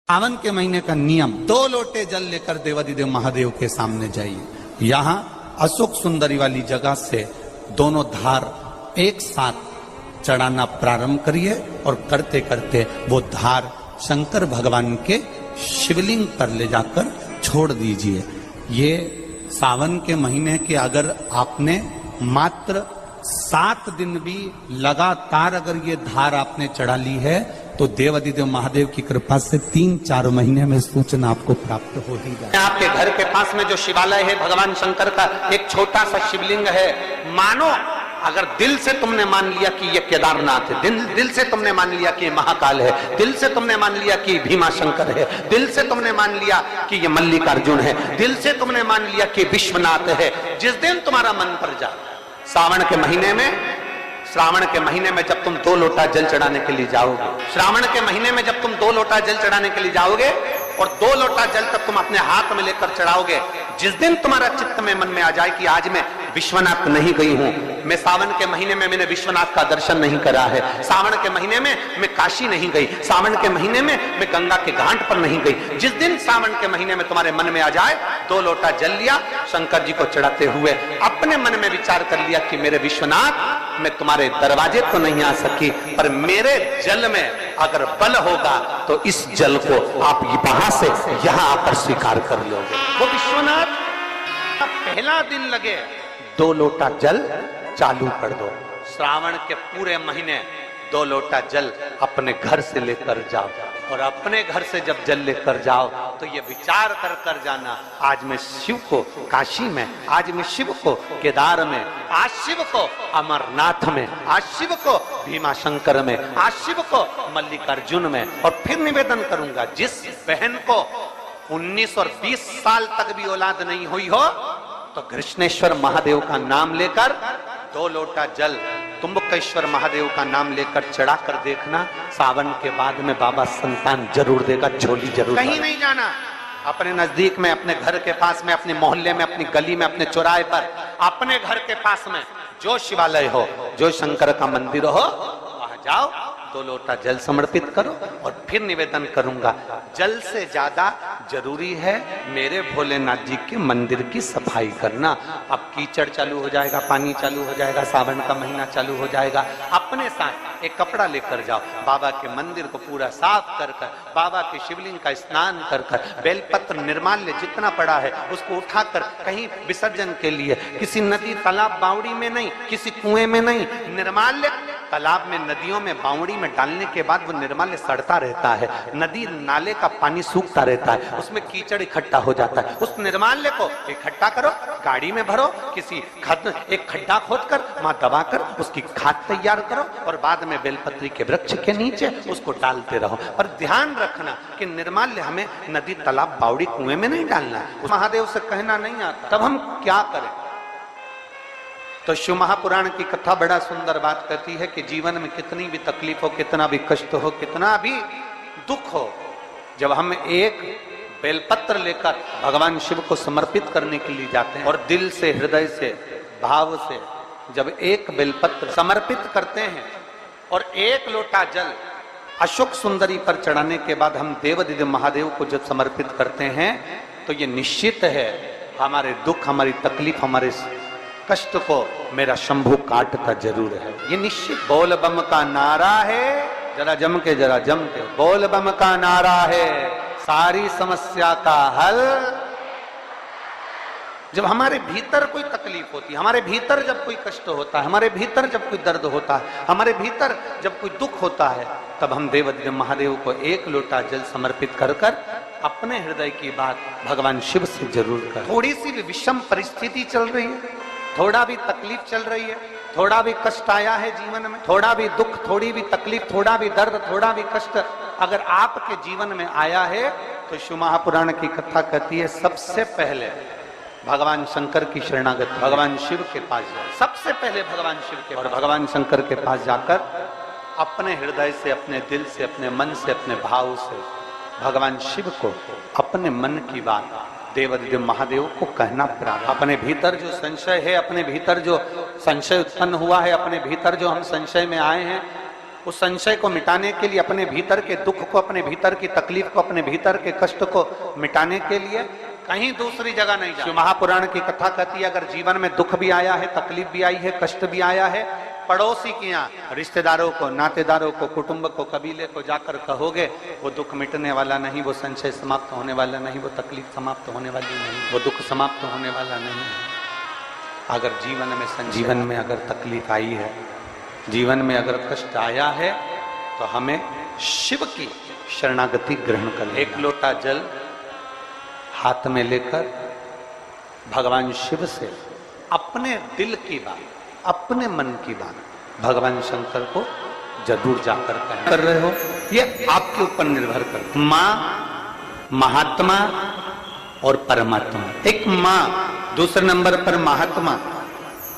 सावन के महीने का नियम, 2 लोटे जल लेकर देवाधिदेव महादेव के सामने जाइए। यहाँ अशोक सुंदरी वाली जगह से दोनों धार एक साथ चढ़ाना प्रारंभ करिए और करते करते वो धार शंकर भगवान के शिवलिंग पर ले जाकर छोड़ दीजिए। ये सावन के महीने के अगर आपने मात्र 7 दिन भी लगातार अगर ये धार आपने चढ़ा ली है तो देवाधिदेव महादेव की कृपा से 3-4 महीने में सूचना आपको प्राप्त हो ही जाए। आपके घर के पास में जो शिवालय है भगवान शंकर का एक छोटा सा शिवलिंग है। मानो अगर दिल से तुमने मान लिया कि ये केदारनाथ है, दिल से तुमने मान लिया कि ये महाकाल है, दिल से तुमने मान लिया कि भीमा शंकर है, दिल से तुमने मान लिया कि ये मल्लिकार्जुन है, दिल से तुमने मान लिया कि विश्वनाथ है। जिस दिन तुम्हारा मन पर जाए, श्रावण के महीने में जब तुम 2 लोटा जल चढ़ाने के लिए जाओगे, श्रावण के महीने में जब तुम 2 लोटा जल चढ़ाने के लिए जाओगे और 2 लोटा जल तक तुम अपने हाथ में लेकर चढ़ाओगे, जिस दिन तुम्हारा चित्त में मन में आ जाए कि आज मैं विश्वनाथ नहीं गई हूं, मैं सावन के महीने में मैंने विश्वनाथ का दर्शन नहीं करा है, सावन के महीने में मैं काशी नहीं गई, सावन के महीने में मैं गंगा के घाट पर नहीं गई, जिस दिन सावन के महीने में तुम्हारे मन में आ जाए 2 लोटा जल लिया, शंकर जी को चढ़ाते हुए अपने मन में विचार कर लिया कि मेरे विश्वनाथ, मैं तुम्हारे दरवाजे तो नहीं आ सकी, पर मेरे जल में अगर बल होगा तो इस जल को आप वहां से यहां आकर स्वीकार कर लोगे। वो विश्वनाथ पहला दिन लगे 2 लोटा जल चालू कर दो। श्रावण के पूरे महीने 2 लोटा जल अपने घर से लेकर जाओ और अपने घर से जब जल लेकर जाओ तो ये विचार कर कर जाना, आज मैं शिव को काशी में, आज मैं शिव को केदार में, आज शिव को अमरनाथ में, आज शिव को भीमा शंकर में, आज शिव को मल्लिकार्जुन में। और फिर निवेदन करूंगा, जिस बहन को 19 और 20 साल तक भी औलाद नहीं हुई हो तो कृष्णेश्वर महादेव का नाम लेकर 2 लोटा जल तुम्बकेश्वर महादेव का नाम लेकर चढ़ा कर देखना, सावन के बाद में बाबा संतान जरूर देगा, झोली जरूर। कहीं नहीं जाना, अपने नजदीक में, अपने घर के पास में, अपने मोहल्ले में, अपनी गली में, अपने चौराहे पर, अपने घर के पास में जो शिवालय हो, जो शंकर का मंदिर हो, वहां जाओ, 2 लोटा जल समर्पित करो और फिर निवेदन करूंगा, जल से ज्यादा जरूरी है मेरे भोलेनाथ जी के मंदिर की सफाई करना। अब कीचड़ चालू हो जाएगा, पानी चालू हो जाएगा, सावन का महीना चालू हो जाएगा, अपने साथ एक कपड़ा लेकर जाओ, बाबा के मंदिर को पूरा साफ कर कर, बाबा के शिवलिंग का स्नान कर कर, बेलपत्र निर्माल्य जितना पड़ा है उसको उठाकर कहीं विसर्जन के लिए, किसी नदी तालाब बावड़ी में नहीं, किसी कुएं में नहीं, निर्माल्य तालाब में, नदियों में, बावड़ी में डालने के बाद वो निर्माल्य सड़ता रहता है, नदी नाले का पानी सूखता रहता है, उसमें कीचड़ इकट्ठा हो जाता है। उस निर्माल्य को इकट्ठा करो, गाड़ी में भरो, किसी एक खड्डा खोदकर वहां दबाकर उसकी खाद तैयार करो और बाद में बेलपत्री के वृक्ष के नीचे उसको डालते रहो। और ध्यान रखना कि निर्माल्य हमें नदी तालाब बावड़ी कुएं में नहीं डालना है, महादेव से कहना नहीं आता। तब हम क्या करें? तो शिव महापुराण की कथा बड़ा सुंदर बात कहती है कि जीवन में कितनी भी तकलीफ हो, कितना भी कष्ट हो, कितना भी दुख हो, जब हम एक बेलपत्र लेकर भगवान शिव को समर्पित करने के लिए जाते हैं और दिल से, हृदय से, भाव से जब एक बेलपत्र समर्पित करते हैं और 1 लोटा जल अशोक सुंदरी पर चढ़ाने के बाद हम देवाधिदेव महादेव को जब समर्पित करते हैं तो ये निश्चित है हमारे दुख, हमारी तकलीफ, हमारे कष्ट को मेरा शंभू काटता जरूर है, ये निश्चित। बोल बम का नारा है, जरा जम के, जरा जम के, बोल बम का नारा है, सारी समस्या का हल। जब हमारे भीतर कोई तकलीफ होती है, हमारे भीतर जब कोई कष्ट होता है, हमारे भीतर जब कोई दर्द होता है, हमारे भीतर जब कोई दुख होता है, तब हम देवाधिदेव महादेव को 1 लोटा जल समर्पित कर कर अपने हृदय की बात भगवान शिव से जरूर कर। थोड़ी सी भी विषम परिस्थिति चल रही है, थोड़ा भी तकलीफ चल रही है, थोड़ा भी कष्ट आया है जीवन में, थोड़ा भी दुख, थोड़ी भी तकलीफ, थोड़ा भी दर्द, थोड़ा भी कष्ट अगर आपके जीवन में आया है तो शिव महापुराण की कथा कहती है सबसे पहले भगवान शंकर की शरणागत, भगवान शिव के पास जाओ, सबसे पहले भगवान शिव के, और भगवान शंकर के पास जाकर अपने हृदय से, अपने दिल से, अपने मन से, अपने भाव से भगवान शिव को अपने मन की बात देवाधिदेव महादेव को कहना प्रारंभ। अपने भीतर जो संशय है, अपने भीतर जो संशय उत्पन्न हुआ है, अपने भीतर जो हम संशय में आए हैं, उस संशय को मिटाने के लिए, अपने भीतर के दुख को, अपने भीतर की तकलीफ को, अपने भीतर के कष्ट को मिटाने के लिए कहीं दूसरी जगह नहीं जाना। महापुराण की कथा कहती है, अगर जीवन में दुख भी आया है, तकलीफ भी आई है, कष्ट भी आया है, पड़ोसी के यहाँ, रिश्तेदारों को, नातेदारों को, कुटुंब को, कबीले को जाकर कहोगे, वो दुख मिटने वाला नहीं, वो संशय समाप्त होने वाला नहीं, वो तकलीफ समाप्त होने वाली नहीं, वो दुख समाप्त होने वाला नहीं है। अगर जीवन में अगर तकलीफ आई है, जीवन में अगर कष्ट आया है, तो हमें शिव की शरणागति ग्रहण कर। एक लोटा जल हाथ में लेकर भगवान शिव से अपने दिल की बात, अपने मन की बात भगवान शंकर को जरूर जाकर कर रहे हो, ये आपके ऊपर निर्भर कर। माँ, महात्मा और परमात्मा। एक माँ, दूसरे नंबर पर महात्मा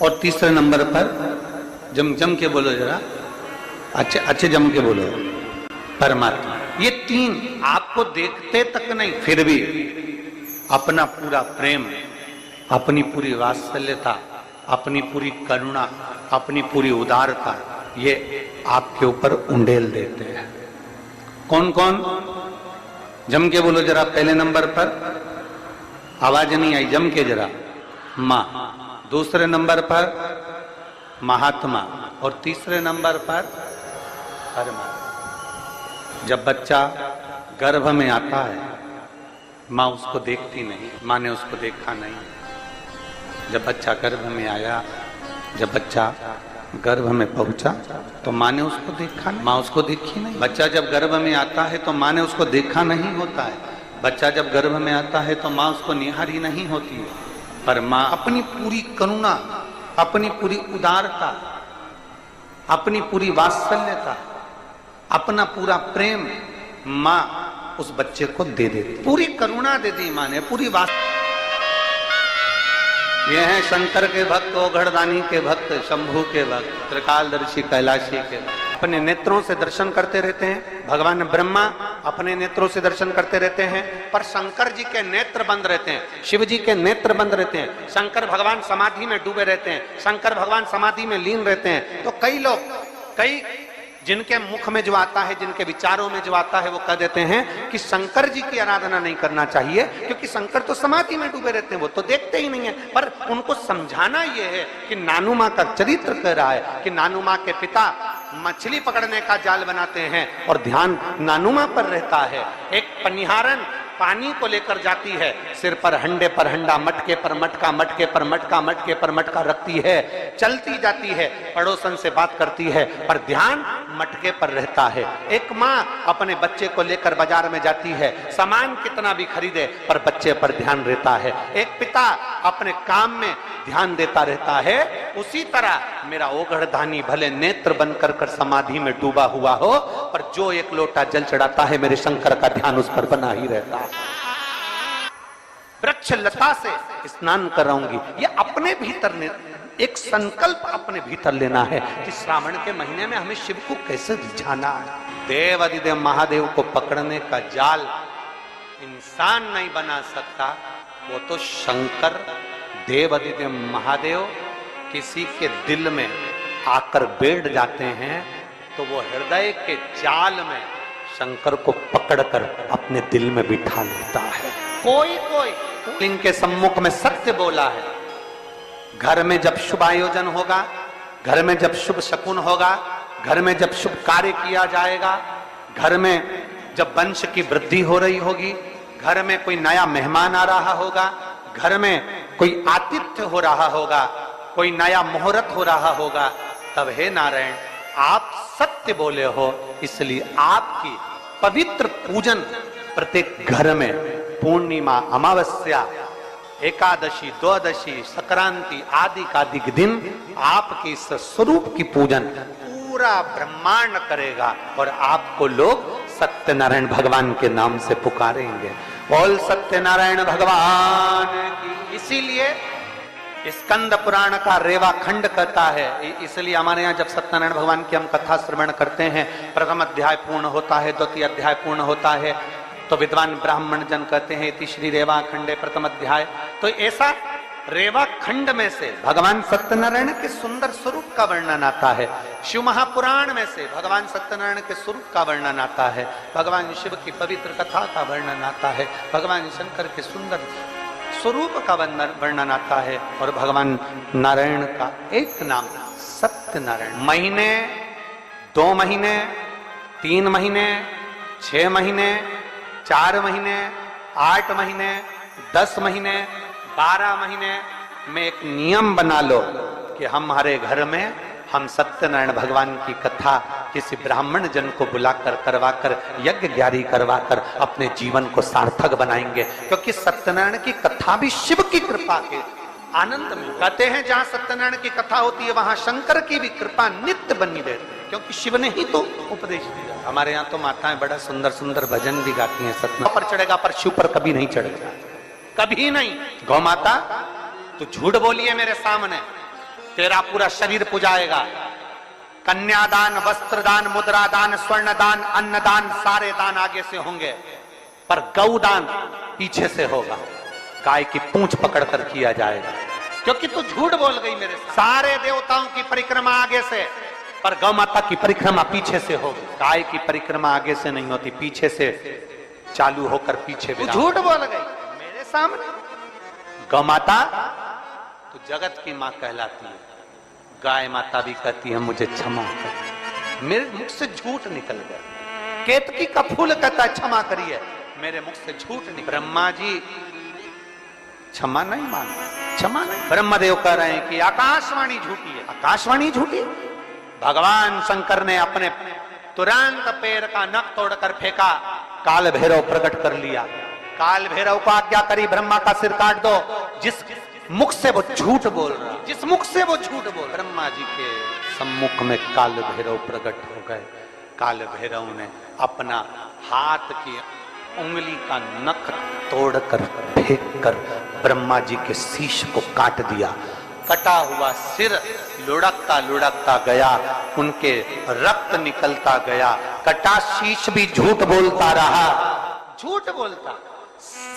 और तीसरे नंबर पर जम के बोलो जरा, अच्छे जम के बोलो, परमात्मा। ये तीन आपको देखते तक नहीं, फिर भी अपना पूरा प्रेम, अपनी पूरी वात्सल्यता, अपनी पूरी करुणा, अपनी पूरी उदारता, ये आपके ऊपर उंडेल देते हैं। कौन कौन? जम के बोलो जरा। पहले नंबर पर आवाज नहीं आई, जम के जरा। माँ, दूसरे नंबर पर महात्मा और तीसरे नंबर पर परमात्मा। जब बच्चा गर्भ में आता है, माँ उसको देखती नहीं, माँ ने उसको देखा नहीं। जब बच्चा गर्भ में आया, जब बच्चा गर्भ में पहुंचा, तो माँ ने उसको देखा नहीं, माँ उसको देखी नहीं। बच्चा जब गर्भ में आता है तो माँ ने उसको देखा नहीं होता है। बच्चा जब गर्भ में आता है तो माँ उसको निहारी नहीं होती है। पर माँ अपनी पूरी करुणा, अपनी पूरी उदारता, अपनी पूरी वात्सल्यता, अपना पूरा प्रेम माँ उस बच्चे को दे देती। पूरी करुणा दे दी माँ ने, पूरी ये हैं शंकर के भक्त, ओघड़दानी के भक्त, शंभू के भक्त, त्रिकालदर्शी कैलाशी के। अपने नेत्रों से दर्शन करते रहते हैं। भगवान ब्रह्मा अपने नेत्रों से दर्शन करते रहते हैं, पर शंकर जी के नेत्र बंद रहते हैं, शिव जी के नेत्र बंद रहते हैं। शंकर भगवान समाधि में डूबे रहते हैं, शंकर भगवान समाधि में लीन रहते हैं। तो कई लोग, कई जिनके मुख में जो आता है, जिनके विचारों में जो आता है, वो कह देते हैं कि शंकर जी की आराधना नहीं करना चाहिए, क्योंकि शंकर तो समाधि में डूबे रहते हैं, वो तो देखते ही नहीं है। पर उनको समझाना ये है कि नानू माँ का चरित्र कह रहा है कि नानू माँ के पिता मछली पकड़ने का जाल बनाते हैं और ध्यान नानू माँ पर रहता है। एक पनिहारन पानी को लेकर जाती है, सिर पर हंडे पर हंडा, मटके पर मटका, मटके पर मटका, मटके पर मटका रखती है, चलती जाती है, पड़ोसन से बात करती है, पर ध्यान मटके पर रहता है। एक माँ अपने बच्चे को लेकर बाजार में जाती है, सामान कितना भी खरीदे पर बच्चे पर ध्यान रहता है। एक पिता अपने काम में ध्यान देता रहता है। उसी तरह मेरा ओघड़दानी भले नेत्र बनकर कर समाधि में डूबा हुआ हो, पर जो एक लोटा जल चढ़ाता है, मेरे शंकर का ध्यान उस पर बना ही रहता है। वृक्ष लता से स्नान कराऊंगी, ये अपने भीतर ने एक संकल्प अपने भीतर लेना है कि श्रावण के महीने में हमें शिव को कैसे रिझाना है। देव अधिदेव महादेव को पकड़ने का जाल इंसान नहीं बना सकता, वो तो शंकर देव अधिदेव महादेव किसी के दिल में आकर बैठ जाते हैं, तो वो हृदय के जाल में शंकर को पकड़कर अपने दिल में बिठा लेता है। कोई कोई इनके सम्मुख में सत्य बोला है। घर में जब शुभ आयोजन होगा, घर में जब शुभ शकुन होगा, घर में जब शुभ कार्य किया जाएगा, घर में जब वंश की वृद्धि हो रही होगी, घर में कोई नया मेहमान आ रहा होगा, घर में कोई आतिथ्य हो रहा होगा, कोई नया मुहूर्त हो रहा होगा, तब हे नारायण आप सत्य बोले हो, इसलिए आपकी पवित्र पूजन प्रत्येक घर में पूर्णिमा, अमावस्या, एकादशी, द्वादशी, संक्रांति आदि का दिन आपके इस स्वरूप की पूजन पूरा ब्रह्मांड करेगा और आपको लोग सत्यनारायण भगवान के नाम से पुकारेंगे। बोल सत्यनारायण भगवान की। इसीलिए स्कंद पुराण का रेवा खंड कहता है, इसलिए हमारे यहाँ जब सत्यनारायण भगवान की हम कथा श्रवण करते हैं, प्रथम अध्याय पूर्ण होता है, द्वितीय अध्याय पूर्ण होता है, तो विद्वान ब्राह्मण जन कहते हैं इति श्री रेवा खंडे प्रथम अध्याय। तो ऐसा रेवा खंड में से भगवान सत्यनारायण के सुंदर स्वरूप का वर्णन आता है। शिव महापुराण में से भगवान सत्यनारायण के स्वरूप का वर्णन आता है। भगवान शिव की पवित्र कथा का वर्णन आता है। भगवान शंकर के सुंदर स्वरूप का वर्णन आता है। और भगवान नारायण का एक नाम सत्यनारायण। महीने, 2 महीने, 3 महीने, 6 महीने, 4 महीने, 8 महीने, 10 महीने, 12 महीने में एक नियम बना लो कि हमारे घर में हम सत्यनारायण भगवान की कथा किसी ब्राह्मण जन को बुलाकर करवाकर यज्ञ ग्यारी करवाकर अपने जीवन को सार्थक बनाएंगे। क्योंकि सत्यनारायण की कथा भी शिव की कृपा के आनंद में कहते हैं, जहां सत्यनारायण की कथा होती है वहां शंकर की भी कृपा नित्य बनी रहती है, क्योंकि शिव ने ही तो उपदेश दिया। हमारे यहाँ तो माताएं बड़ा सुंदर सुंदर भजन भी गाती हैं। सत्यनारायण पर चढ़ेगा पर शिव पर कभी नहीं चढ़ेगा, कभी नहीं। गौ माता तू झूठ बोली है मेरे सामने, तेरा पूरा शरीर पुजाएगा। कन्यादान, वस्त्रदान, मुद्रादान, स्वर्णदान, अन्नदान, सारे दान आगे से होंगे, पर गौदान पीछे से होगा। गाय की पूंछ पकड़कर किया जाएगा, क्योंकि तू झूठ बोल गई मेरे साथ। सारे देवताओं की परिक्रमा आगे से, पर गौ माता की परिक्रमा पीछे से होगी। गाय की परिक्रमा आगे से नहीं होती, पीछे से चालू होकर पीछे। तू झूठ बोल गई मेरे सामने। गौ माता तो जगत की मां कहलाती है। गाय माता भी कहती है मुझे क्षमा कर, मेरे मुख से झूठ निकल गया। केतकी का फूल कहता है क्षमा करिए, मेरे मुख से झूठ निकल। ब्रह्मा जी क्षमा नहीं मांगे, क्षमा नहीं। ब्रह्मदेव कह रहे हैं कि आकाशवाणी झूठी है। आकाशवाणी झूठी है। भगवान शंकर ने अपने तुरंत पैर का नख तोड़कर फेंका, काल भैरव प्रकट कर लिया। काल भैरव को आज्ञा करी ब्रह्मा का सिर काट दो। जिस मुख से वो झूठ बोल रहा, जिस मुख से वो झूठ बोल, ब्रह्मा जी के सम्मुख में काल भैरव प्रकट हो गए। काल भैरव ने अपना हाथ की उंगली का नख तोड़कर फेंककर ब्रह्मा जी के शीश को काट दिया। कटा हुआ सिर लुढ़कता लुढ़कता गया, उनके रक्त निकलता गया। कटा शीश भी झूठ बोलता रहा, झूठ बोलता।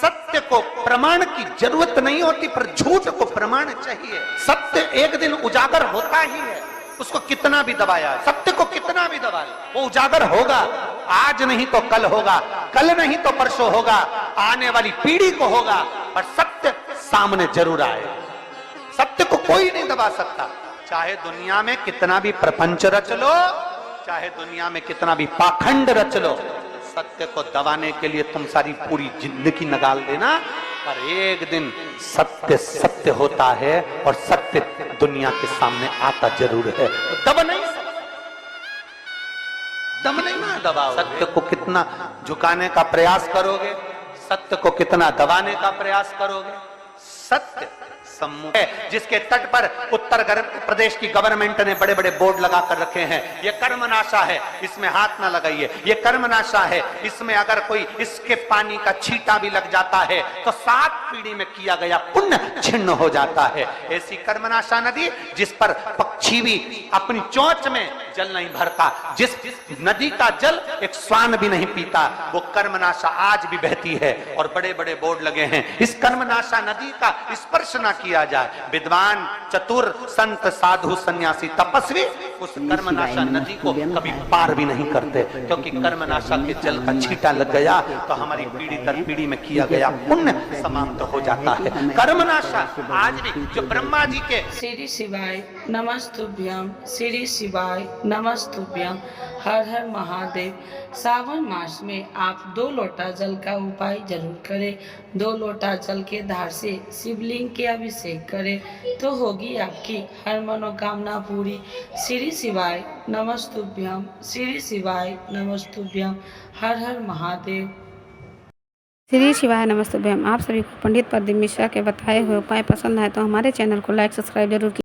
सत्य को प्रमाण की जरूरत नहीं होती, पर झूठ को प्रमाण चाहिए। सत्य एक दिन उजागर होता ही है, उसको कितना भी दबाया, सत्य को कितना भी दबा ले, वो उजागर होगा। आज नहीं तो कल होगा, कल नहीं तो परसों होगा, आने वाली पीढ़ी को होगा, पर सत्य सामने जरूर आएगा। सत्य को कोई नहीं दबा सकता। चाहे दुनिया में कितना भी प्रपंच रच लो, चाहे दुनिया में कितना भी पाखंड रच लो, सत्य को दबाने के लिए तुम सारी पूरी जिंदगी निकाल देना, पर एक दिन सत्य सत्य होता है और सत्य दुनिया के सामने आता जरूर है। दबा नहीं, दम नहीं ना दबाओ। सत्य को कितना झुकाने का प्रयास करोगे, सत्य को कितना दबाने का प्रयास करोगे। सत्य सम्मुख है, जिसके तट पर उत्तर प्रदेश की गवर्नमेंट ने बड़े बड़े बोर्ड लगाकर रखे हैं, ये कर्मनाशा है, इसमें हाथ ना लगाइए। ये कर्मनाशा है, इसमें अगर कोई इसके पानी का छींटा भी लग जाता है तो 7 पीढ़ी में किया गया पुण्य छिन्न हो जाता है। ऐसी कर्मनाशा नदी जिस पर पक्षी भी अपनी चोंच में जल नहीं भरता, जिस नदी का जल एक श्वान भी नहीं पीता, वो कर्मनाशा आज भी बहती है और बड़े बड़े बोर्ड लगे हैं। इस कर्मनाशा नदी का स्पर्श ना किया जाए। विद्वान, चतुर, संत, साधु, सन्यासी, तपस्वी उस कर्मनाशा नदी को कभी पार भी नहीं करते, क्योंकि कर्मनाशा के जल का छींटा लग गया तो हमारी पीढ़ी दर पीढ़ी में किया गया पुण्य समाप्त हो जाता है। कर्मनाशा आज भी जो ब्रह्मा जी के श्री शिवाय नमस्तुभ्यम, श्री शिवाय नमस्तुभ्यम, हर हर महादेव। सावन मास में आप 2 लोटा जल का उपाय जरूर करें। 2 लोटा जल के धार से शिवलिंग के अभिषेक करें तो होगी आपकी हर मनोकामना पूरी। श्री शिवाय नमस्तुभ्यम, श्री शिवाय नमस्तुभ्यम, हर हर महादेव। श्री शिवाय नमस्तुभ्यम। आप सभी को पंडित प्रदीप मिश्रा के बताए हुए उपाय पसंद आए तो हमारे चैनल को लाइक सब्सक्राइब जरूर कीजिए।